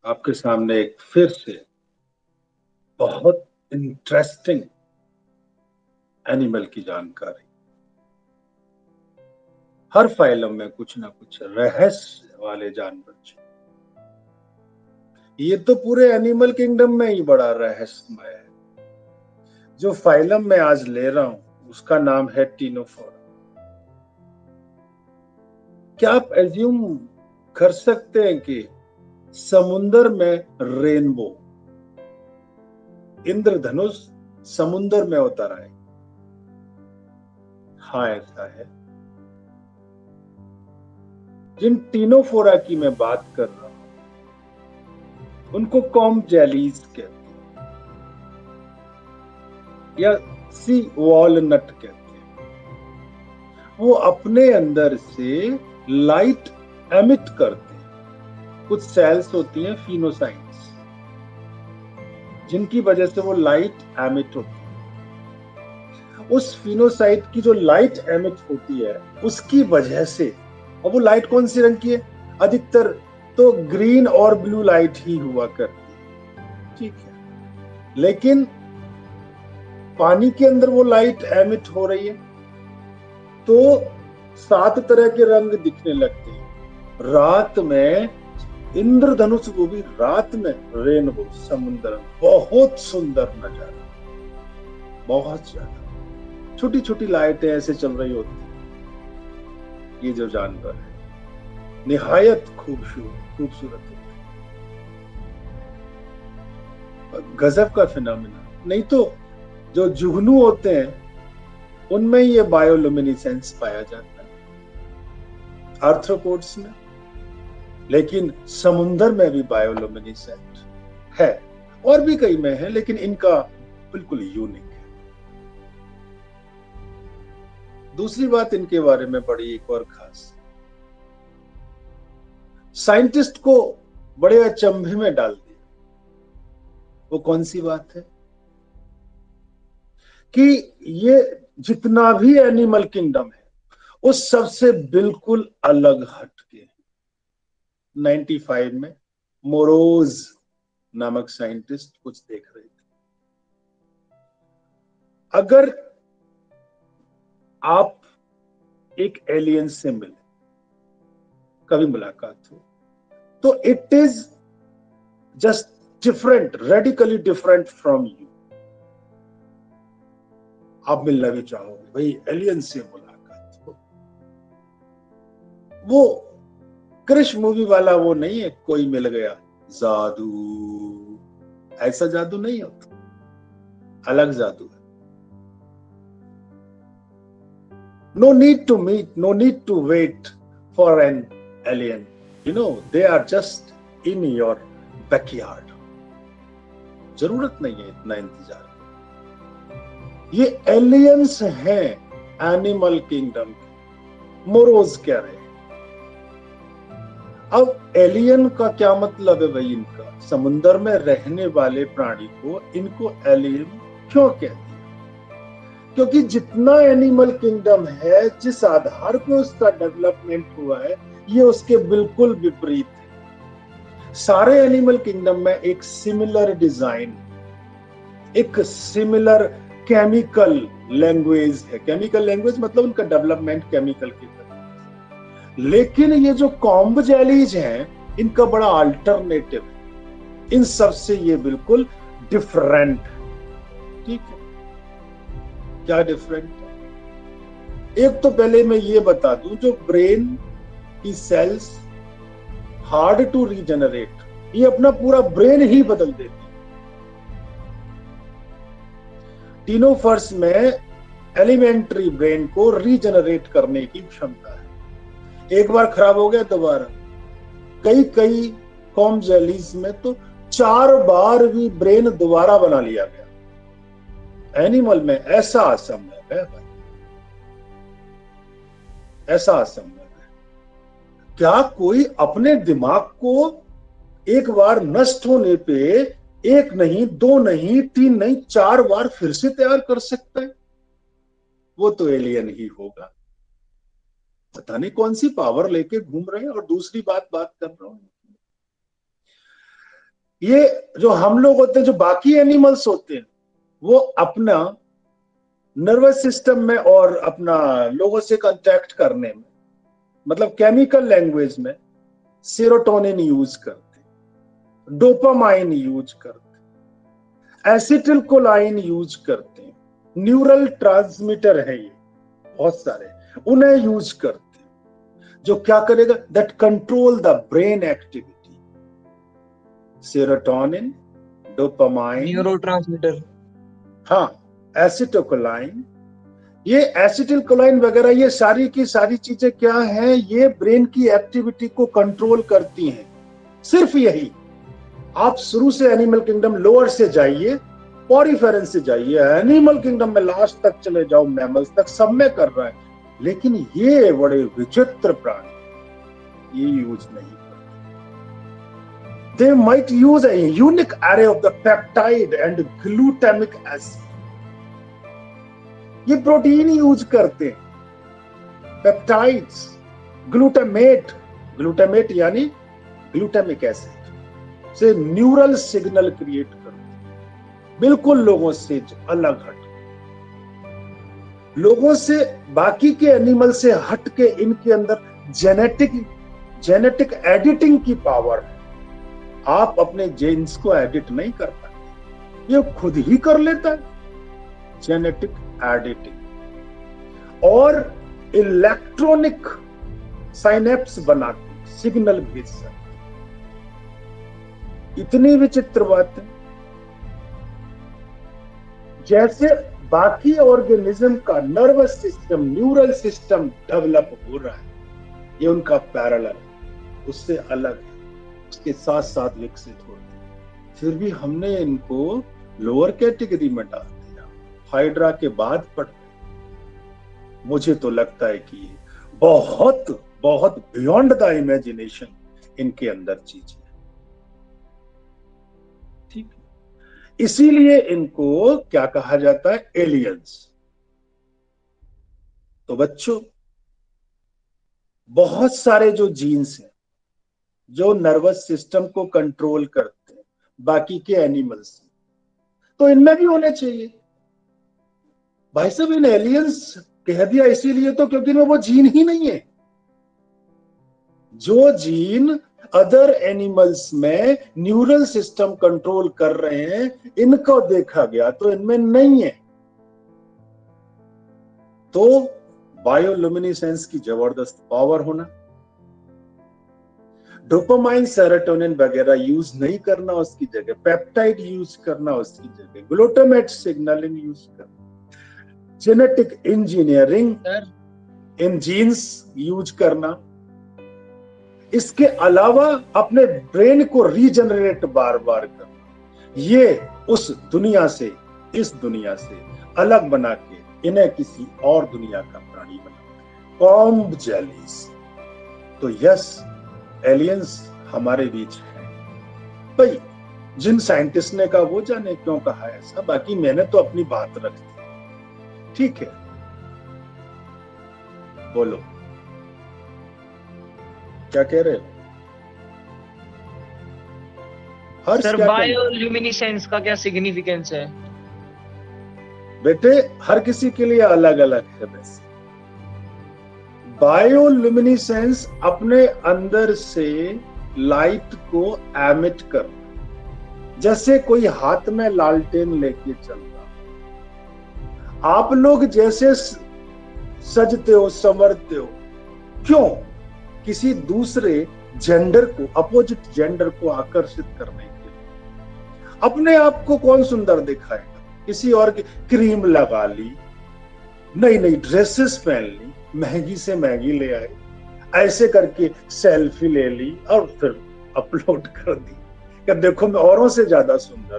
आपके सामने एक फिर से बहुत इंटरेस्टिंग एनिमल की जानकारी। हर फाइलम में कुछ ना कुछ रहस्य वाले जानवर चाहिए। ये तो पूरे एनिमल किंगडम में ही बड़ा रहस्यमय है। जो फाइलम मैं आज ले रहा हूं उसका नाम है टीनोफोरा। क्या आप एज्यूम कर सकते हैं कि समुंदर में रेनबो, इंद्रधनुष समुंदर में उतर आए? हाँ, ऐसा है। जिन टीनोफोरा की मैं बात कर रहा हूं उनको कॉम्ब जेलीज कहते हैं या सी वॉलनट कहते हैं। वो अपने अंदर से लाइट एमिट करते हैं। कुछ सेल्स होती हैं फिनोसाइट्स, जिनकी वजह से वो लाइट एमिट होती है। उस फिनोसाइट की जो लाइट एमिट होती है उसकी वजह से, और वो लाइट कौन सी रंग की है? अधिकतर तो ग्रीन और ब्लू लाइट ही हुआ करती है, ठीक है। लेकिन पानी के अंदर वो लाइट एमिट हो रही है तो 7 तरह के रंग दिखने लगते हैं। रात में इंद्रधनुष, वो भी रात में रेनबो, समुद्र में बहुत सुंदर नजारा, बहुत ज्यादा छोटी छोटी लाइटें ऐसे चल रही होती हैं। ये जो जानवर है निहायत खूबसूरत होते हैं, गजब का फिनोमेना। नहीं तो जो जुगनू होते हैं उनमें ये बायोलुमिनिसेंस पाया जाता है, आर्थ्रोपोड्स में। लेकिन समुंदर में भी बायोलुमिनिसेंट है, और भी कई में है, लेकिन इनका बिल्कुल यूनिक है। दूसरी बात इनके बारे में बड़ी एक और खास, साइंटिस्ट को बड़े अचंभे में डाल दिया। वो कौन सी बात है कि ये जितना भी एनिमल किंगडम है उस सबसे बिल्कुल अलग हटके 95 में मोरोज नामक साइंटिस्ट कुछ देख रहे थे। अगर आप एक एलियन से मिले, कभी मुलाकात हो, तो it is just different, radically different from you. आप मिलना भी चाहोगे, भाई एलियन से मुलाकात हो। वो क्रिश मूवी वाला वो नहीं है, कोई मिल गया जादू, ऐसा जादू नहीं होता, अलग जादू है। No need to meet, no need to wait for an alien. They are just in your backyard. जरूरत नहीं है इतना इंतजार। ये एलियंस हैं एनिमल किंगडम के, मोरोज कह रहे हैं। अब एलियन का क्या मतलब है भाई? इनका समुद्र में रहने वाले प्राणी को इनको एलियन क्यों कहते हैं? क्योंकि जितना एनिमल किंगडम है, जिस आधार पे उसका डेवलपमेंट हुआ है, ये उसके बिल्कुल विपरीत है। सारे एनिमल किंगडम में एक सिमिलर डिजाइन, एक सिमिलर केमिकल लैंग्वेज है। केमिकल लैंग्वेज मतलब उनका डेवलपमेंट केमिकल की तरह। लेकिन ये जो कॉम्ब जेलीज हैं, इनका बड़ा अल्टरनेटिव है। इन सबसे ये बिल्कुल डिफरेंट, ठीक है। क्या डिफरेंट है? एक तो पहले मैं ये बता दूं, जो ब्रेन की सेल्स हार्ड टू रीजनरेट, ये अपना पूरा ब्रेन ही बदल देती है। टीनोफर्स में एलिमेंट्री ब्रेन को रीजनरेट करने की क्षमता है। एक बार खराब हो गया दोबारा। कई कई कॉम्ब जेलीज में तो 4 बार भी ब्रेन दोबारा बना लिया गया। एनिमल में ऐसा असंभव है भाई, ऐसा असंभव है। क्या कोई अपने दिमाग को एक बार नष्ट होने पे 1 नहीं, 2 नहीं, 3 नहीं, 4 बार फिर से तैयार कर सकता है? वो तो एलियन ही होगा। पता नहीं कौन सी पावर लेके घूम रहे हैं। और दूसरी बात कर रहा हूं, ये जो हम लोग होते हैं, जो बाकी एनिमल्स होते हैं, वो अपना नर्वस सिस्टम में और अपना लोगों से कांटेक्ट करने में, मतलब केमिकल लैंग्वेज में सेरोटोनिन यूज करते, डोपामाइन यूज करते, एसिटिल कोलाइन यूज करते हैं, न्यूरल ट्रांसमीटर है ये बहुत सारे, उन्हें यूज करते हैं, जो क्या करेगा, that control the brain activity, serotonin, dopamine, neurotransmitter. हाँ, एसिटोकोलाइन, ये एसिटिल कोलाइन वगैरह, ये सारी की सारी चीजें क्या हैं, ये ब्रेन की एक्टिविटी को कंट्रोल करती हैं। सिर्फ यही, आप शुरू से एनिमल किंगडम लोअर से जाइए, पॉरीफेरन से जाइए, एनिमल किंगडम में लास्ट तक चले जाओ, मैमल्स तक, सब में कर रहा है, लेकिन ये बड़े विचित्र प्राणी ये यूज नहीं करते। They might use a unique array of the peptide and glutamic acid. ये प्रोटीन यूज करते हैं, पेप्टाइड्स, ग्लूटामेट, ग्लूटामेट यानी ग्लूटामिक एसिड से न्यूरल सिग्नल क्रिएट करते हैं, बिल्कुल लोगों से अलग हट, लोगों से बाकी के एनिमल से हट के इनके अंदर जेनेटिक एडिटिंग की पावर है। आप अपने जीन्स को एडिट नहीं कर पाते, ये खुद ही कर लेता है, जेनेटिक एडिटिंग, और इलेक्ट्रॉनिक साइनेप्स बनाते, सिग्नल भेज सकते। इतनी विचित्र बात है, जैसे बाकी ऑर्गेनिज्म का nervous system, neural system develop हो रहा है, ये उनका पैरेलल, उससे अलग है, उसके साथ साथ विकसित होते हैं, फिर भी हमने इनको लोअर कैटेगरी में डाल दिया, हाइड्रा के बाद पढ़। मुझे तो लगता है कि बहुत बहुत बियॉन्ड द इमेजिनेशन इनके अंदर चीज है, ठीक है। इसीलिए इनको क्या कहा जाता है, एलियंस। तो बच्चों, बहुत सारे जो जीन्स हैं जो नर्वस सिस्टम को कंट्रोल करते हैं बाकी के एनिमल्स से, तो इनमें भी होने चाहिए। भाई साहब, इन एलियंस कह दिया इसीलिए तो क्योंकि इनमें वो जीन ही नहीं है। जो जीन अदर एनिमल्स में न्यूरल सिस्टम कंट्रोल कर रहे हैं, इनको देखा गया तो इनमें नहीं है। तो बायोलुमिनेसेंस की जबरदस्त पावर होना, डोपामाइन, सेरोटोनिन वगैरह यूज नहीं करना, उसकी जगह पेप्टाइड यूज करना, उसकी जगह ग्लूटामेट सिग्नलिंग यूज करना, genetic engineering in genes use करना, इसके अलावा अपने ब्रेन को रीजनरेट बार बार करना, ये उस दुनिया से, इस दुनिया से अलग बना के इन्हें किसी और दुनिया का प्राणी बना, कॉम्ब जेलीज। तो यस, एलियंस हमारे बीच है। भाई, जिन साइंटिस्ट ने कहा वो जाने क्यों कहा ऐसा, बाकी मैंने तो अपनी बात रख दी, ठीक है। बोलो, क्या कह रहे हो? सर, बायोल्यूमिनेसेंस का क्या सिग्निफिकेंस है? बेटे, हर किसी के लिए अलग अलग है। वैसे बायोल्यूमिनेसेंस अपने अंदर से लाइट को एमिट कर, जैसे कोई हाथ में लालटेन लेके चल रहा, आप लोग जैसे सजते हो, संवरते हो, क्यों? किसी दूसरे जेंडर को, अपोजिट जेंडर को आकर्षित करने के लिए। अपने आप को कौन सुंदर दिखाएगा? किसी और की क्रीम लगा ली, नई नई ड्रेसेस पहन ली, महंगी से महंगी ले आए, ऐसे करके सेल्फी ले ली और फिर अपलोड कर दी कि देखो मैं औरों से ज्यादा सुंदर।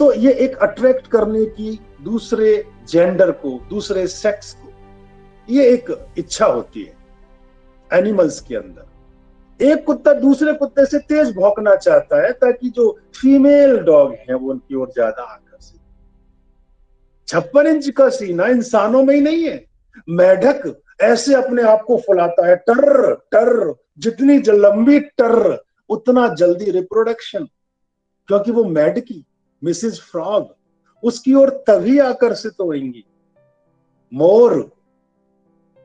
तो ये एक अट्रैक्ट करने की दूसरे जेंडर को, दूसरे सेक्स को, ये एक इच्छा होती है एनिमल्स के अंदर। एक कुत्ता दूसरे कुत्ते से तेज भौंकना चाहता है ताकि जो फीमेल डॉग है वो उनकी ओर ज्यादा आकर्षित। 56 इंच का सीना इंसानों में ही नहीं है। मेढक ऐसे अपने आप को फुलाता है, टर टर, जितनी लंबी टर उतना जल्दी रिप्रोडक्शन। क्योंकि वो मैडकी, मिसेस फ्रॉग उसकी ओर तभी आकर्षित होंगी। मोर,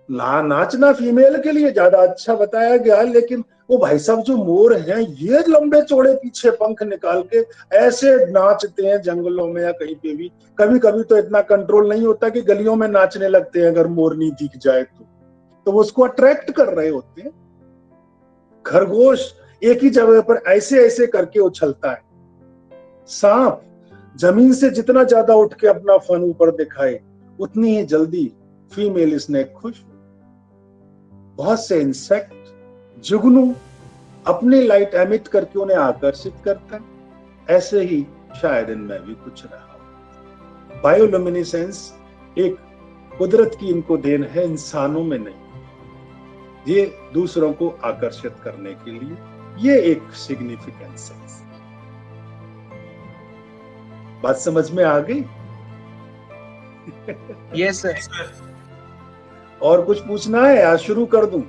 नाचना फीमेल के लिए ज्यादा अच्छा बताया गया, लेकिन वो भाई साहब जो मोर हैं ये लंबे चौड़े पीछे पंख निकाल के ऐसे नाचते हैं जंगलों में या कहीं पे भी। कभी कभी तो इतना कंट्रोल नहीं होता कि गलियों में नाचने लगते हैं अगर मोरनी दिख जाए तो वो उसको अट्रैक्ट कर रहे होते हैं। खरगोश एक ही जगह पर ऐसे ऐसे करके उछलता है। सांप जमीन से जितना ज्यादा उठ के अपना फन ऊपर दिखाए उतनी ही जल्दी फीमेल स्नेक खुश। बहुत से इंसेक्ट, जुगनू अपनी लाइट एमिट करके उन्हें आकर्षित करता है। ऐसे ही शायद इनमें भी कुछ रहा। बायोल्यूमिनेसेंस एक कुदरत की इनको देन है, इंसानों में नहीं। ये दूसरों को आकर्षित करने के लिए ये एक सिग्निफिकेंस है। बात समझ में आ गई? Yes sir. और कुछ पूछना है या शुरू कर दूं?